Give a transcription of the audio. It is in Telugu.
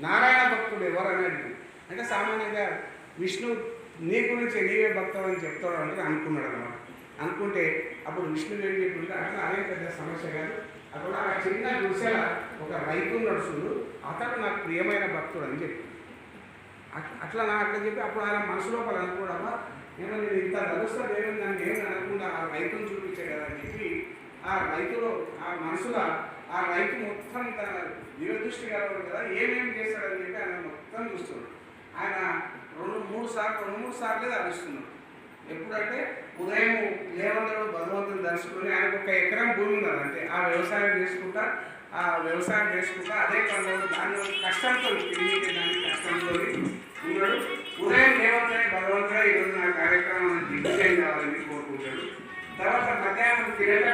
నారాయణ భక్తుడు ఎవరు అనేది అంటే సామాన్యంగా విష్ణు నీ గురించి నీవే భక్తుడు అని చెప్తాడు అని అనుకున్నాడు అనమాట. అనుకుంటే అప్పుడు విష్ణువు ఏం చెప్తుంటే అట్లా అదే పెద్ద సమస్య కాదు, అక్కడ ఆ చిన్న గుడిసెల ఒక రైతు నడుచుడు అతడు నాకు ప్రియమైన భక్తుడు అని చెప్పి అట్లా అట్లా చెప్పి అప్పుడు ఆయన మనసు లోపల అనుకోవడమా ఏమో నేను ఇంత నడుస్తా దేవుని నన్ను ఏమి అనకుండా ఆ రైతును చూపించే కదా అని చెప్పి ఆ రైతులో ఆ మనసులో ఆ రైతు మొత్తం తన దివ్యదృష్టి కలవదు కదా ఏమేమి చేస్తాడని చెప్పి ఆయన మొత్తం చూస్తున్నాడు. ఆయన రెండు మూడు సార్లు అరుస్తున్నాడు. ఎప్పుడంటే ఉదయం లేవందరూ భగవంతుని దర్శకుని ఆయనకు ఒక ఎకరం భూమి ఉన్నది, అంటే ఆ వ్యవసాయం చేసుకుంటా అదే పనులు దాని కష్టంతో తిరిగి దానికి కష్టంతో ఉన్నాడు. ఉదయం లేవంతనే భగవంతుడు ఈరోజు నా కార్యక్రమం దిగ్విజయం కావాలని కోరుకుంటాడు. తర్వాత మధ్యాహ్నం తిరగ